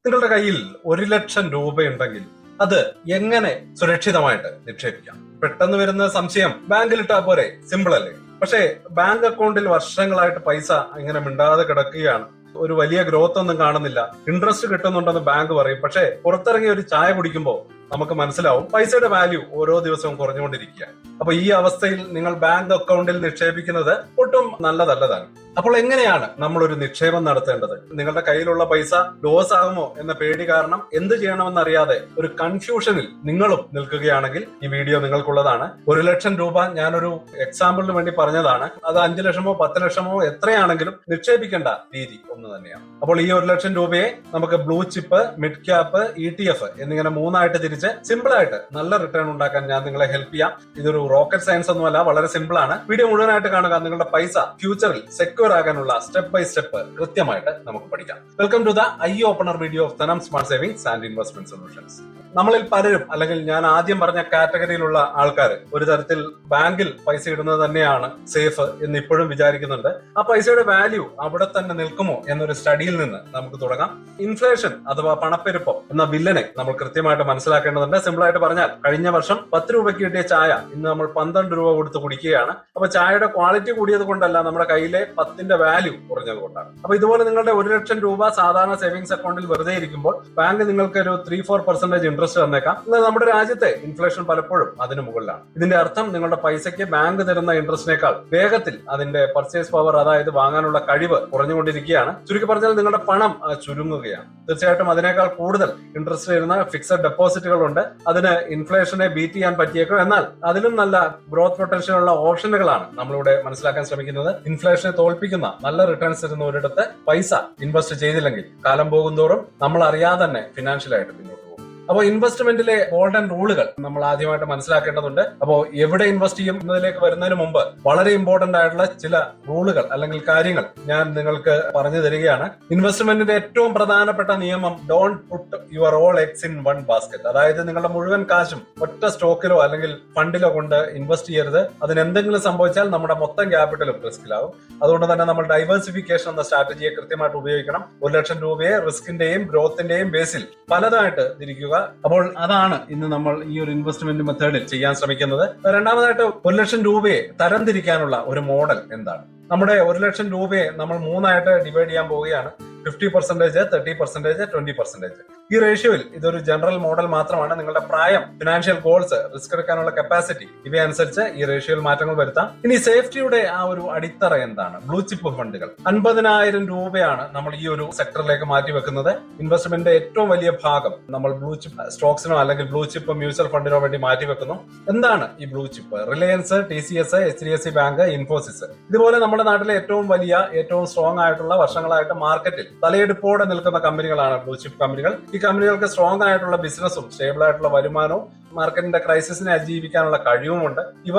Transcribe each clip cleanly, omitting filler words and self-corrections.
നിങ്ങളുടെ കയ്യിൽ 1,00,000 രൂപയുണ്ടെങ്കിൽ അത് എങ്ങനെ സുരക്ഷിതമായിട്ട് നിക്ഷേപിക്കാം? പെട്ടെന്ന് വരുന്ന സംശയം, ബാങ്കിലിട്ടാ പോരെ, സിമ്പിൾ അല്ലേ? പക്ഷേ ബാങ്ക് അക്കൗണ്ടിൽ വർഷങ്ങളായിട്ട് പൈസ ഇങ്ങനെ മിണ്ടാതെ കിടക്കുകയാണ്. ഒരു വലിയ ഗ്രോത്ത് ഒന്നും കാണുന്നില്ല. ഇൻട്രസ്റ്റ് കിട്ടുന്നുണ്ടെന്ന് ബാങ്ക് പറയും. പക്ഷേ പുറത്തിറങ്ങി ഒരു ചായ കുടിക്കുമ്പോൾ നമുക്ക് മനസ്സിലാവും പൈസയുടെ വാല്യൂ ഓരോ ദിവസവും കുറഞ്ഞുകൊണ്ടിരിക്കുക. അപ്പൊ ഈ അവസ്ഥയിൽ നിങ്ങൾ ബാങ്ക് അക്കൗണ്ടിൽ നിക്ഷേപിക്കുന്നത് ഒട്ടും നല്ലതല്ലതാണ്. അപ്പോൾ എങ്ങനെയാണ് നമ്മൾ ഒരു നിക്ഷേപം നടത്തേണ്ടത്? നിങ്ങളുടെ കയ്യിലുള്ള പൈസ ലോസ് ആകുമോ എന്ന പേടി കാരണം എന്ത് ചെയ്യണമെന്നറിയാതെ ഒരു കൺഫ്യൂഷനിൽ നിങ്ങളും നിൽക്കുകയാണെങ്കിൽ ഈ വീഡിയോ നിങ്ങൾക്കുള്ളതാണ്. 1,00,000 രൂപ ഞാനൊരു എക്സാമ്പിളിന് വേണ്ടി പറഞ്ഞതാണ്. അത് 5 ലക്ഷമോ 10 ലക്ഷമോ എത്രയാണെങ്കിലും നിക്ഷേപിക്കേണ്ട രീതി ഒന്ന് തന്നെയാണ്. അപ്പോൾ ഈ 1,00,000 രൂപയെ നമുക്ക് blue chip, mid cap, ETF എന്നിങ്ങനെ 3 ആയിട്ട് തിരിച്ച് സിമ്പിൾ ആയിട്ട് നല്ല റിട്ടേൺ ഉണ്ടാക്കാൻ ഞാൻ നിങ്ങളെ ഹെൽപ്പ് ചെയ്യാം. ഇതൊരു റോക്കറ്റ് സയൻസ് ഒന്നുമല്ല, വളരെ സിമ്പിൾ ആണ്. വീഡിയോ മുഴുവനായിട്ട് കാണുക. നിങ്ങളുടെ പൈസ ഫ്യൂച്ചറിൽ സെക്യൂർ ആകാനുള്ള സ്റ്റെപ്പ് ബൈ സ്റ്റെപ്പ് കൃത്യമായിട്ട് നമുക്ക് പഠിക്കാം. Welcome to the eye opener video of തനം smart savings and investment solutions. നമ്മളിൽ പലരും, അല്ലെങ്കിൽ ഞാൻ ആദ്യം പറഞ്ഞ കാറ്റഗറിയിലുള്ള ആൾക്കാർ, ഒരു തരത്തിൽ ബാങ്കിൽ പൈസ ഇടുന്നത് തന്നെയാണ് സേഫ് എന്ന് ഇപ്പോഴും വിചാരിക്കുന്നുണ്ട്. ആ പൈസയുടെ വാല്യൂ അവിടെ തന്നെ നിൽക്കുമോ എന്നൊരു സ്റ്റഡിയിൽ നിന്ന് നമുക്ക് തുടങ്ങാം. ഇൻഫ്ലേഷൻ അഥവാ പണപ്പെരുപ്പം എന്ന വില്ലനെ നമ്മൾ കൃത്യമായിട്ട് മനസ്സിലാക്കേണ്ടതുണ്ട്. സിമ്പിൾ ആയിട്ട് പറഞ്ഞാൽ, കഴിഞ്ഞ വർഷം 10 രൂപയ്ക്ക് കിട്ടിയ ചായ ഇന്ന് നമ്മൾ 12 രൂപ കൊടുത്ത് കുടിക്കുകയാണ്. അപ്പൊ ചായയുടെ ക്വാളിറ്റി കൂടിയത് കൊണ്ടല്ല, നമ്മുടെ കയ്യിലെ 10ന്റെ വാല്യൂ കുറഞ്ഞത് കൊണ്ടാണ്. അപ്പൊ ഇതുപോലെ നിങ്ങളുടെ 1,00,000 രൂപ സാധാരണ സേവിങ്സ് അക്കൗണ്ടിൽ വെറുതെ ഇരിക്കുമ്പോൾ ബാങ്ക് നിങ്ങൾക്ക് ഒരു 3-4% ഇൻട്രസ്റ്റ് തന്നേക്കാം. എന്നാൽ നമ്മുടെ രാജ്യത്തെ ഇൻഫ്ലേഷൻ പലപ്പോഴും അതിന് മുകളിലാണ്. ഇതിന്റെ അർത്ഥം നിങ്ങളുടെ പൈസയ്ക്ക് ബാങ്ക് തരുന്ന ഇൻട്രസ്റ്റിനേക്കാൾ വേഗത്തിൽ അതിന്റെ പർച്ചേസ് പവർ, അതായത് വാങ്ങാനുള്ള കഴിവ് കുറഞ്ഞുകൊണ്ടിരിക്കുകയാണ്. ചുരുക്കി പറഞ്ഞാൽ നിങ്ങളുടെ പണം ചുരുങ്ങുകയാണ്. തീർച്ചയായിട്ടും അതിനേക്കാൾ കൂടുതൽ ഇൻട്രസ്റ്റ് വരുന്ന ഫിക്സഡ് ഡെപ്പോസിറ്റുകൾ ഉണ്ട്. അതിന് ഇൻഫ്ലേഷനെ ബീറ്റ് ചെയ്യാൻ പറ്റിയേക്കും. എന്നാൽ അതിലും നല്ല ഗ്രോത്ത് പൊട്ടൻഷ്യൽ ഉള്ള ഓപ്ഷനുകളാണ് നമ്മളിവിടെ മനസ്സിലാക്കാൻ ശ്രമിക്കുന്നത്. ഇൻഫ്ലേഷനെ തോൽപ്പിക്കുന്ന നല്ല റിട്ടേൺസ് തരുന്ന ഒരിടത്ത് പൈസ ഇൻവെസ്റ്റ് ചെയ്തില്ലെങ്കിൽ കാലം പോകുന്തോറും നമ്മൾ അറിയാതെ തന്നെ ഫിനാൻഷ്യലായിട്ട് പിന്നോട്ട് പോകും. അപ്പോൾ ഇൻവെസ്റ്റ്മെന്റിലെ ഗോൾഡൻ റൂളുകൾ നമ്മൾ ആദ്യമായിട്ട് മനസ്സിലാക്കേണ്ടതുണ്ട്. അപ്പോൾ എവിടെ ഇൻവെസ്റ്റ് ചെയ്യും എന്നതിലേക്ക് വരുന്നതിന് മുമ്പ് വളരെ ഇമ്പോർട്ടന്റ് ആയിട്ടുള്ള ചില റൂളുകൾ അല്ലെങ്കിൽ കാര്യങ്ങൾ ഞാൻ നിങ്ങൾക്ക് പറഞ്ഞു തരികയാണ്. ഇൻവെസ്റ്റ്മെന്റിന്റെ ഏറ്റവും പ്രധാനപ്പെട്ട നിയമം, don't put your all eggs in one basket. അതായത് നിങ്ങളുടെ മുഴുവൻ കാശും ഒറ്റ സ്റ്റോക്കിലോ അല്ലെങ്കിൽ ഫണ്ടിലോ കൊണ്ട് ഇൻവെസ്റ്റ് ചെയ്യരുത്. അതിന് എന്തെങ്കിലും സംഭവിച്ചാൽ നമ്മുടെ മൊത്തം ക്യാപിറ്റലും റിസ്കിലാവും. അതുകൊണ്ട് തന്നെ നമ്മൾ ഡൈവേഴ്സിഫിക്കേഷൻ എന്ന സ്ട്രാറ്റജിയെ കൃത്യമായിട്ട് ഉപയോഗിക്കണം. 1,00,000 രൂപയെ റിസ്കിന്റെയും ഗ്രോത്തിന്റെയും ബേസിൽ പലതായിട്ട് തിരിക്കുക. അപ്പോൾ അതാണ് ഇന്ന് നമ്മൾ ഈ ഒരു ഇൻവെസ്റ്റ്മെന്റ് മെത്തേഡിൽ ചെയ്യാൻ ശ്രമിക്കുന്നത്. രണ്ടാമതായിട്ട്, 1,00,000 രൂപയെ തരംതിരിക്കാനുള്ള ഒരു മോഡൽ എന്താണ്? നമ്മുടെ 1,00,000 രൂപയെ നമ്മൾ 3 ആയിട്ട് ഡിവൈഡ് ചെയ്യാൻ പോവുകയാണ്. 50%, 30%, 20%. ഈ റേഷ്യോയിൽ ഇതൊരു ജനറൽ മോഡൽ മാത്രമാണ്. നിങ്ങളുടെ പ്രായം, ഫിനാൻഷ്യൽ ഗോൾസ്, റിസ്ക് എടുക്കാനുള്ള കപ്പാസിറ്റി ഇവയനുസരിച്ച് ഈ റേഷ്യോയിൽ മാറ്റങ്ങൾ വരുത്താം. ഇനി സേഫ്റ്റിയുടെ ആ ഒരു അടിത്തറ എന്താണ്? ബ്ലൂ ചിപ്പ് ഫണ്ടുകൾ. 50,000 രൂപയാണ് നമ്മൾ ഈ ഒരു സെക്ടറിലേക്ക് മാറ്റി വെക്കുന്നത്. ഇൻവെസ്റ്റ്മെന്റിന്റെ ഏറ്റവും വലിയ ഭാഗം നമ്മൾ ബ്ലൂ ചിപ്പ് സ്റ്റോക്സിനോ അല്ലെങ്കിൽ ബ്ലൂ ചിപ്പ് മ്യൂച്വൽ ഫണ്ടിനോ വേണ്ടി മാറ്റി വെക്കുന്നു. എന്താണ് ഈ blue chip? Reliance, TCS, HDFC bank, Infosys, ഇതുപോലെ നമ്മുടെ നാട്ടിലെ ഏറ്റവും വലിയ, ഏറ്റവും സ്ട്രോങ് ആയിട്ടുള്ള, വർഷങ്ങളായിട്ട് മാർക്കറ്റിൽ തലയെടുപ്പോടെ നിൽക്കുന്ന കമ്പനികളാണ് ബ്ലൂ ചിപ്പ് കമ്പനികൾ. ഈ കമ്പനികൾക്ക് സ്ട്രോങ് ആയിട്ടുള്ള ബിസിനസ്സും സ്റ്റേബിൾ ആയിട്ടുള്ള വരുമാനവും മാർക്കറ്റിന്റെ ക്രൈസിസിനെ അതിജീവിക്കാനുള്ള കഴിവുമുണ്ട്. ഇവ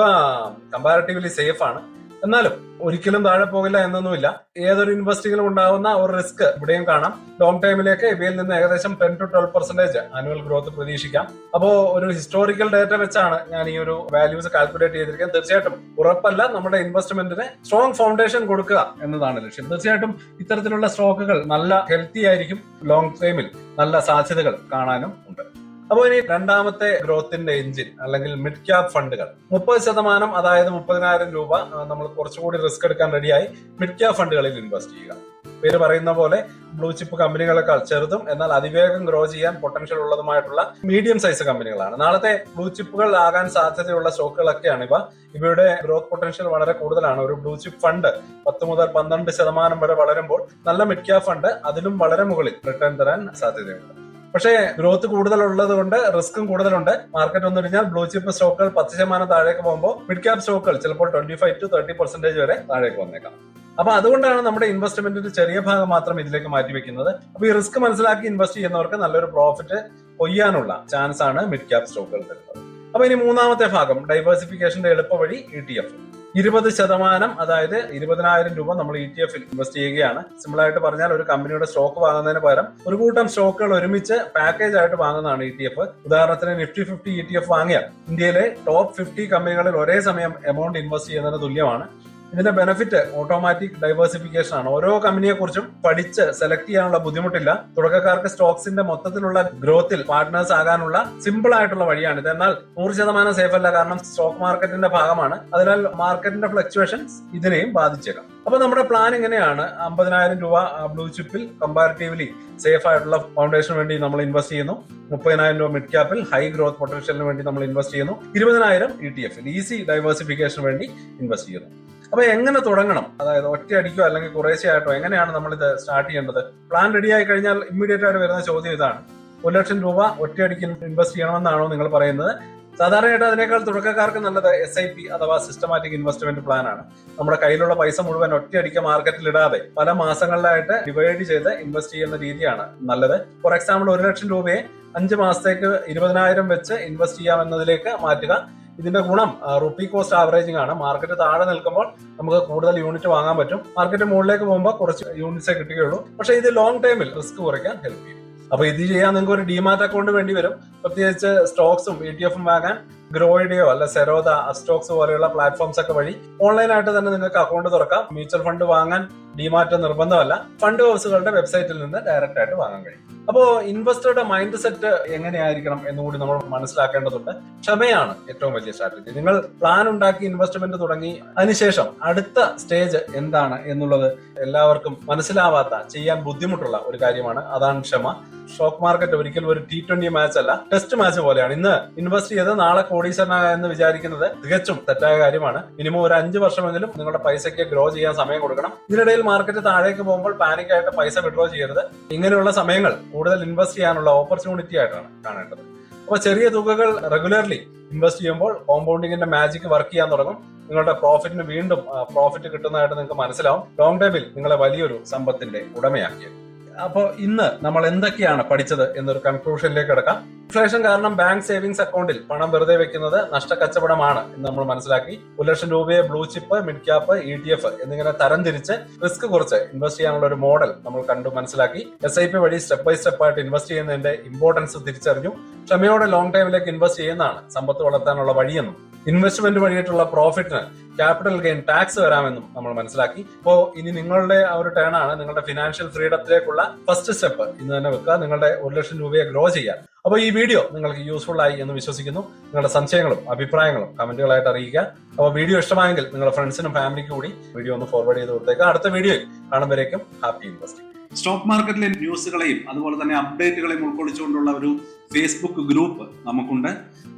കമ്പാരിറ്റീവ്ലി സേഫ് ആണ്. എന്നാലും ഒരിക്കലും താഴെ പോകില്ല എന്നൊന്നുമില്ല. ഏതൊരു ഇൻവെസ്റ്റിംഗിലും ഉണ്ടാവുന്ന ഒരു റിസ്ക് ഇവിടെയും കാണാം. ലോങ് ടൈമിലേക്ക് ഇവയിൽ നിന്ന് ഏകദേശം 10-12% ആനുവൽ ഗ്രോത്ത് പ്രതീക്ഷിക്കാം. അപ്പോ ഒരു ഹിസ്റ്റോറിക്കൽ ഡേറ്റ വെച്ചാണ് ഞാൻ ഈ ഒരു വാല്യൂസ് കാൽക്കുലേറ്റ് ചെയ്തിരിക്കുന്നത്. തീർച്ചയായിട്ടും ഉറപ്പല്ല, നമ്മുടെ ഇൻവെസ്റ്റ്മെന്റിന് സ്ട്രോങ് ഫൗണ്ടേഷൻ കൊടുക്കുക എന്നതാണ് ലക്ഷ്യം. തീർച്ചയായിട്ടും ഇത്തരത്തിലുള്ള സ്റ്റോക്കുകൾ നല്ല ഹെൽത്തി ആയിരിക്കും. ലോങ് ടൈമിൽ നല്ല സാധ്യതകൾ കാണാനും ഉണ്ട്. അപ്പോൾ ഇനി രണ്ടാമത്തെ ഗ്രോത്തിന്റെ എഞ്ചിൻ അല്ലെങ്കിൽ മിഡ് ക്യാപ് ഫണ്ടുകൾ. 30%, അതായത് 30,000 രൂപ നമ്മൾ കുറച്ചുകൂടി റിസ്ക് എടുക്കാൻ റെഡിയായി മിഡ് ക്യാപ് ഫണ്ടുകളിൽ ഇൻവെസ്റ്റ് ചെയ്യുക. പേര് പറയുന്ന പോലെ ബ്ലൂ ചിപ്പ് കമ്പനികളെക്കാൾ ചെറുതും എന്നാൽ അതിവേഗം ഗ്രോ ചെയ്യാൻ പൊട്ടൻഷ്യൽ ഉള്ളതുമായിട്ടുള്ള മീഡിയം സൈസ് കമ്പനികളാണ്. നാളത്തെ ബ്ലൂ ചിപ്പുകൾ ആകാൻ സാധ്യതയുള്ള സ്റ്റോക്കുകളൊക്കെയാണ് ഇവ. ഇവയുടെ ഗ്രോത്ത് പൊട്ടൻഷ്യൽ വളരെ കൂടുതലാണ്. ഒരു ബ്ലൂ ചിപ്പ് ഫണ്ട് 10 മുതൽ 12% വരെ വളരുമ്പോൾ നല്ല മിഡ് ക്യാപ് ഫണ്ട് അതിലും വളരെ മുകളിൽ റിട്ടേൺ തരാൻ സാധ്യതയുണ്ട്. പക്ഷേ ഗ്രോത്ത് കൂടുതലുള്ളത് കൊണ്ട് റിസ്ക്കും കൂടുതലുണ്ട്. മാർക്കറ്റ് ഒന്നിടിഞ്ഞാൽ ബ്ലൂ ചിപ്പ് സ്റ്റോക്കുകൾ 10% താഴേക്ക് പോകുമ്പോൾ മിഡ് ക്യാപ് സ്റ്റോക്കുകൾ ചിലപ്പോൾ 25-30% വരെ താഴേക്ക് വന്നേക്കാം. അപ്പൊ അതുകൊണ്ടാണ് നമ്മുടെ ഇൻവെസ്റ്റ്മെന്റിന്റെ ചെറിയ ഭാഗം മാത്രം ഇതിലേക്ക് മാറ്റിവെക്കുന്നത്. അപ്പൊ ഈ റിസ്ക് മനസ്സിലാക്കി ഇൻവെസ്റ്റ് ചെയ്യുന്നവർക്ക് നല്ലൊരു പ്രോഫിറ്റ് കൊയ്യാനുള്ള ചാൻസ് ആണ് മിഡ് ക്യാപ് സ്റ്റോക്കുകൾ തരുന്നത്. അപ്പൊ ഇനി മൂന്നാമത്തെ ഭാഗം, ഡൈവേഴ്സിഫിക്കേഷന്റെ എളുപ്പ വഴി ETF. 20%, അതായത് 20,000 രൂപ നമ്മൾ ETF ഇൻവെസ്റ്റ് ചെയ്യുകയാണ്. സിമ്പിൾ ആയിട്ട് പറഞ്ഞാൽ, ഒരു കമ്പനിയുടെ സ്റ്റോക്ക് വാങ്ങുന്നതിന് പകരം ഒരു കൂട്ടം സ്റ്റോക്കുകൾ ഒരുമിച്ച് പാക്കേജ് ആയിട്ട് വാങ്ങുന്നതാണ് ETF. ഉദാഹരണത്തിന് Nifty 50 ETF വാങ്ങിയാൽ ഇന്ത്യയിലെ ടോപ്പ് 50 കമ്പനികളിൽ ഒരേ സമയം എമൗണ്ട് ഇൻവെസ്റ്റ് ചെയ്യുന്നതിന് തുല്യമാണ്. ഇതിന്റെ ബെനിഫിറ്റ് ഓട്ടോമാറ്റിക് ഡൈവേഴ്സിഫിക്കേഷൻ ആണ്. ഓരോ കമ്പനിയെ കുറിച്ചും പഠിച്ച് സെലക്ട് ചെയ്യാനുള്ള ബുദ്ധിമുട്ടില്ല. തുടക്കക്കാർക്ക് സ്റ്റോക്സിന്റെ മൊത്തത്തിലുള്ള ഗ്രോത്തിൽ പാർട്ട്നേഴ്സ് ആകാനുള്ള സിമ്പിൾ ആയിട്ടുള്ള വഴിയാണ് ഇത്. എന്നാൽ 100% സേഫ് അല്ല, കാരണം സ്റ്റോക്ക് മാർക്കറ്റിന്റെ ഭാഗമാണ്. അതിനാൽ മാർക്കറ്റിന്റെ ഫ്ലക്ച്വേഷൻസ് ഇതിനെയും ബാധിച്ചേക്കാം. അപ്പൊ നമ്മുടെ പ്ലാൻ ഇങ്ങനെയാണ്: 50,000 രൂപ ബ്ലൂ ചിപ്പിൽ കമ്പാരിറ്റീവ്ലി സേഫ് ആയിട്ടുള്ള ഫൗണ്ടേഷന് വേണ്ടി നമ്മൾ ഇൻവെസ്റ്റ് ചെയ്യുന്നു. 30,000 രൂപ മിഡ് ക്യാപ്പിൽ ഹൈ ഗ്രോത്ത് പൊട്ടൻഷ്യലിന് വേണ്ടി നമ്മൾ ഇൻവെസ്റ്റ് ചെയ്യുന്നു. 20,000 ETF ഈസി ഡൈവേഴ്സിഫിക്കേഷന് വേണ്ടി ഇൻവെസ്റ്റ് ചെയ്യുന്നു. അപ്പൊ എങ്ങനെ തുടങ്ങണം, അതായത് ഒറ്റയടിക്കോ അല്ലെങ്കിൽ കുറേശ്ശെയായിട്ടോ എങ്ങനെയാണ് നമ്മൾ ഇത് സ്റ്റാർട്ട് ചെയ്യേണ്ടത്? പ്ലാൻ റെഡി ആയി കഴിഞ്ഞാൽ ഇമ്മീഡിയറ്റ് ആയിട്ട് വരുന്ന ചോദ്യം ഇതാണ്: 1 ലക്ഷം രൂപ ഒറ്റയടിക്ക് ഇൻവെസ്റ്റ് ചെയ്യണമെന്നാണോ നിങ്ങൾ പറയുന്നത്? സാധാരണയായിട്ട് അതിനേക്കാൾ തുടക്കക്കാർക്ക് നല്ലത് SIP അഥവാ സിസ്റ്റമാറ്റിക് ഇൻവെസ്റ്റ്മെന്റ് പ്ലാൻ ആണ്. നമ്മുടെ കയ്യിലുള്ള പൈസ മുഴുവൻ ഒറ്റയടിക്ക് മാർക്കറ്റിൽ ഇടാതെ പല മാസങ്ങളിലായിട്ട് ഡിവൈഡ് ചെയ്ത് ഇൻവെസ്റ്റ് ചെയ്യുന്ന രീതിയാണ് നല്ലത്. ഫോർ എക്സാമ്പിൾ, 1 ലക്ഷം രൂപയെ 5 മാസത്തേക്ക് 20,000 വെച്ച് ഇൻവെസ്റ്റ് ചെയ്യാമെന്നതിലേക്ക് മാറ്റുക. ഇതിന്റെ ഗുണം റുപ്പി കോസ്റ്റ് ആവറേജിംഗ് ആണ്. മാർക്കറ്റ് താഴെ നിൽക്കുമ്പോൾ നമുക്ക് കൂടുതൽ യൂണിറ്റ് വാങ്ങാൻ പറ്റും. മാർക്കറ്റ് മുകളിലേക്ക് പോകുമ്പോൾ കുറച്ച് യൂണിറ്റ്സേ കിട്ടുകയുള്ളൂ. പക്ഷേ ഇത് ലോങ് ടൈമിൽ റിസ്ക് കുറയ്ക്കാൻ ഹെൽപ്പ് ചെയ്യും. അപ്പൊ ഇത് ചെയ്യാൻ നിങ്ങൾക്ക് ഒരു ഡിമാറ്റ് അക്കൗണ്ട് വേണ്ടി വരും. പ്രത്യേകിച്ച് സ്റ്റോക്സും ETF വാങ്ങാൻ ഗ്രോയിഡയോ അല്ല സെറോദ, അസ്റ്റോക്സ് പോലെയുള്ള പ്ലാറ്റ്ഫോംസ് ഒക്കെ വഴി ഓൺലൈനായിട്ട് തന്നെ നിങ്ങൾക്ക് അക്കൗണ്ട് തുറക്കാം. മ്യൂച്വൽ ഫണ്ട് വാങ്ങാൻ ഡിമാറ്റ് നിർബന്ധമല്ല. ഫണ്ട് ഹൗസുകളുടെ വെബ്സൈറ്റിൽ നിന്ന് ഡയറക്റ്റ് ആയിട്ട് വാങ്ങാൻ കഴിയും. അപ്പോ ഇൻവെസ്റ്ററുടെ മൈൻഡ് സെറ്റ് എങ്ങനെയായിരിക്കണം എന്നുകൂടി നമ്മൾ മനസ്സിലാക്കേണ്ടതുണ്ട്. ക്ഷമയാണ് ഏറ്റവും വലിയ സ്ട്രാറ്റജി. നിങ്ങൾ പ്ലാൻ ഉണ്ടാക്കി ഇൻവെസ്റ്റ്മെന്റ് തുടങ്ങി, അതിനുശേഷം അടുത്ത സ്റ്റേജ് എന്താണ് എന്നുള്ളത് എല്ലാവർക്കും മനസ്സിലാവാത്ത, ചെയ്യാൻ ബുദ്ധിമുട്ടുള്ള ഒരു കാര്യമാണ്. അതാണ് ക്ഷമ. സ്റ്റോക്ക് മാർക്കറ്റ് ഒരിക്കലും ഒരു T20 മാച്ച് അല്ല, ടെസ്റ്റ് മാച്ച് പോലെയാണ്. ഇന്ന് ഇൻവെസ്റ്റ് ചെയ്ത് നാളെ കോടീശ്വരനാകുക എന്ന് വിചാരിക്കുന്നത് തികച്ചും തെറ്റായ കാര്യമാണ്. മിനിമം ഒരു 5 വർഷമെങ്കിലും നിങ്ങളുടെ പൈസയ്ക്ക് ഗ്രോ ചെയ്യാൻ സമയം കൊടുക്കണം. ഇതിനിടയിൽ മാർക്കറ്റ് താഴേക്ക് പോകുമ്പോൾ പാനിക് ആയിട്ട് പൈസ വിഡ്രോ ചെയ്യരുത്. ഇങ്ങനെയുള്ള സമയങ്ങൾ കൂടുതൽ ഇൻവെസ്റ്റ് ചെയ്യാനുള്ള ഓപ്പർച്യൂണിറ്റി ആയിട്ടാണ് കാണേണ്ടത്. അപ്പൊ ചെറിയ തുകകൾ റെഗുലർലി ഇൻവെസ്റ്റ് ചെയ്യുമ്പോൾ കോമ്പൗണ്ടിങ്ങിന്റെ മാജിക് വർക്ക് ചെയ്യാൻ തുടങ്ങും. നിങ്ങളുടെ പ്രോഫിറ്റിന് വീണ്ടും പ്രോഫിറ്റ് കിട്ടുന്നതായിട്ട് നിങ്ങൾക്ക് മനസ്സിലാവും. ലോങ് ടൈമിൽ നിങ്ങളെ വലിയൊരു സമ്പത്തിന്റെ ഉടമയാക്കിയത്. അപ്പോൾ ഇന്ന് നമ്മൾ എന്തൊക്കെയാണ് പഠിച്ചത് എന്നൊരു കൺക്ലൂഷനിലേക്ക് കിടക്കാം. ഇൻഫ്ലേഷൻ കാരണം ബാങ്ക് സേവിങ്സ് അക്കൗണ്ടിൽ പണം വെറുതെ വെക്കുന്നത് നഷ്ടക്കച്ചവടമാണ് എന്ന് നമ്മൾ മനസ്സിലാക്കി. 1 ലക്ഷം രൂപയെ blue chip, mid cap, ETF എന്നിങ്ങനെ തരംതിരിച്ച് റിസ്ക് കുറച്ച് ഇൻവെസ്റ്റ് ചെയ്യാനുള്ള ഒരു മോഡൽ നമ്മൾ കണ്ടു മനസ്സിലാക്കി. SIP വഴി സ്റ്റെപ്പ് ബൈ സ്റ്റെപ്പ് ആയിട്ട് ഇൻവെസ്റ്റ് ചെയ്യുന്നതിന്റെ ഇമ്പോർട്ടൻസ് തിരിച്ചറിഞ്ഞു. ക്ഷമയോടെ ലോങ് ടൈമിലേക്ക് ഇൻവെസ്റ്റ് ചെയ്യുന്നതാണ് സമ്പത്ത് വളർത്താനുള്ള വഴിയെന്നും ഇൻവെസ്റ്റ്മെന്റ് വഴിയിട്ടുള്ള പ്രോഫിറ്റിന് ക്യാപിറ്റൽ ഗെയിൻ ടാക്സ് വരാമെന്നും നമ്മൾ മനസ്സിലാക്കി. ഇപ്പോ ഇനി നിങ്ങളുടെ ആ ഒരു ടേൺ ആണ്. നിങ്ങളുടെ ഫിനാൻഷ്യൽ ഫ്രീഡത്തിലേക്കുള്ള ഫസ്റ്റ് സ്റ്റെപ്പ് ഇന്ന് തന്നെ വെക്കുക. നിങ്ങളുടെ 1 ലക്ഷം രൂപയെ ഗ്രോ ചെയ്യാൻ. അപ്പോൾ ഈ വീഡിയോ നിങ്ങൾക്ക് യൂസ്ഫുൾ ആയി എന്ന് വിശ്വസിക്കുന്നു. നിങ്ങളുടെ സംശയങ്ങളും അഭിപ്രായങ്ങളും കമന്റുകളായിട്ട് അറിയിക്കുക. അപ്പോൾ വീഡിയോ ഇഷ്ടമായെങ്കിൽ നിങ്ങളുടെ ഫ്രണ്ട്സിനും ഫാമിലിക്കും കൂടി വീഡിയോ ഒന്ന് ഫോർവേഡ് ചെയ്ത് കൊടുത്തേക്കുക. അടുത്ത വീഡിയോയിൽ കാണുമ്പോഴേക്കും ഹാപ്പി ഇൻവെസ്റ്റിംഗ്. സ്റ്റോക്ക് മാർക്കറ്റിലെ ന്യൂസുകളെയും അതുപോലെ തന്നെ അപ്ഡേറ്റുകളെയും ഉൾക്കൊള്ളിച്ചുകൊണ്ടുള്ള ഒരു ഫേസ്ബുക്ക് ഗ്രൂപ്പ് നമുക്കുണ്ട്.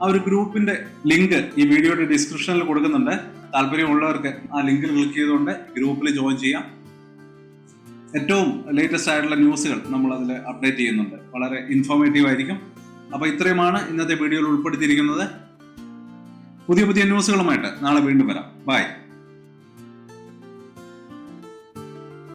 ആ ഒരു ഗ്രൂപ്പിന്റെ ലിങ്ക് ഈ വീഡിയോയുടെ ഡിസ്ക്രിപ്ഷനിൽ കൊടുക്കുന്നുണ്ട്. താല്പര്യമുള്ളവർക്ക് ആ ലിങ്കിൽ ക്ലിക്ക് ചെയ്തുകൊണ്ട് ഗ്രൂപ്പിൽ ജോയിൻ ചെയ്യാം. ഏറ്റവും ലേറ്റസ്റ്റ് ആയിട്ടുള്ള ന്യൂസുകൾ നമ്മൾ അതിൽ അപ്ഡേറ്റ് ചെയ്യുന്നുണ്ട്. വളരെ ഇൻഫോർമേറ്റീവ് ആയിരിക്കും. അപ്പോൾ ഇത്രയുമാണ് ഇന്നത്തെ വീഡിയോയിൽ ഉൾപ്പെടുത്തിയിരിക്കുന്നത്. പുതിയ ന്യൂസുകളുമായിട്ട് നാളെ വീണ്ടും വരാം. ബൈ.